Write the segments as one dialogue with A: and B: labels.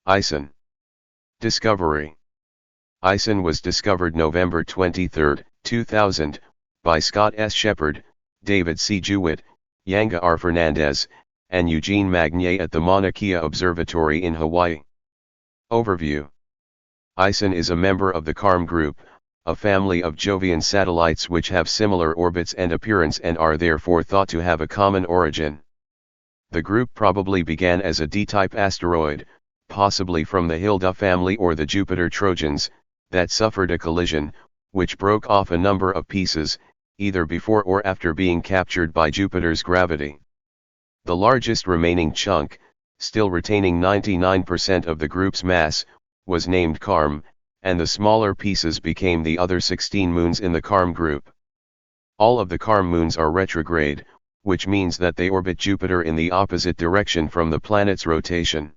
A: Ison. Discovery. Ison was discovered November 23, 2000, by Scott S. Shepard, David C. Jewett, Yanga R. Fernandez, and Eugene Magnier at the Mauna Kea Observatory in Hawaii. Overview. Ison is a member of the CARM group, a family of Jovian satellites which have similar orbits and appearance and are therefore thought to have a common origin. The group probably began as a D-type asteroid, possibly from the Hilda family or the Jupiter Trojans, that suffered a collision, which broke off a number of pieces, either before or after being captured by Jupiter's gravity. The largest remaining chunk, still retaining 99% of the group's mass, was named CARM, and the smaller pieces became the other 16 moons in the CARM group. All of the CARM moons are retrograde, which means that they orbit Jupiter in the opposite direction from the planet's rotation.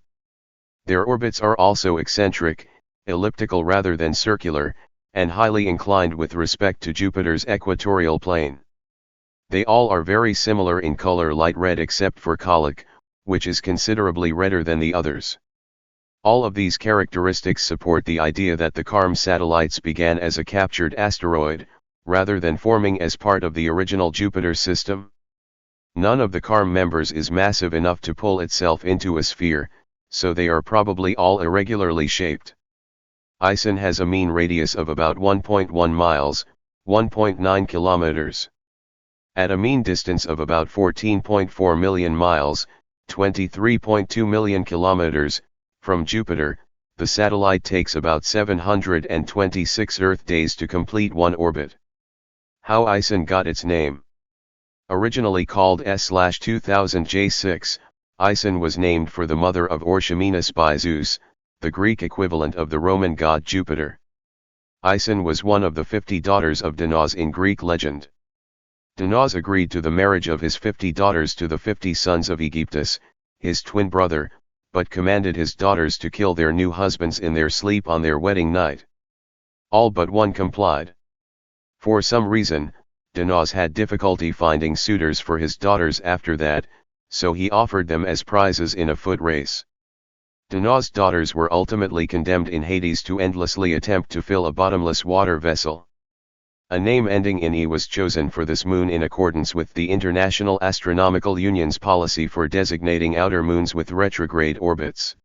A: Their orbits are also eccentric, elliptical rather than circular, and highly inclined with respect to Jupiter's equatorial plane. They all are very similar in color, light red except for Colic, which is considerably redder than the others. All of these characteristics support the idea that the CARM satellites began as a captured asteroid, rather than forming as part of the original Jupiter system. None of the CARM members is massive enough to pull itself into a sphere, so they are probably all irregularly shaped. Ison has a mean radius of about 1.1 miles, 1.9 kilometers. At a mean distance of about 14.4 million miles, 23.2 million kilometers, from Jupiter, the satellite takes about 726 Earth days to complete one orbit. How Ison got its name. Originally called S/2000 J6, Ison was named for the mother of Orchomenus by Zeus, the Greek equivalent of the Roman god Jupiter. Ison was one of the 50 daughters of Danaus in Greek legend. Danaus agreed to the marriage of his 50 daughters to the 50 sons of Aegyptus, his twin brother, but commanded his daughters to kill their new husbands in their sleep on their wedding night. All but one complied. For some reason, Danaus had difficulty finding suitors for his daughters after that, so he offered them as prizes in a foot race. Danaus' daughters were ultimately condemned in Hades to endlessly attempt to fill a bottomless water vessel. A name ending in E was chosen for this moon in accordance with the International Astronomical Union's policy for designating outer moons with retrograde orbits.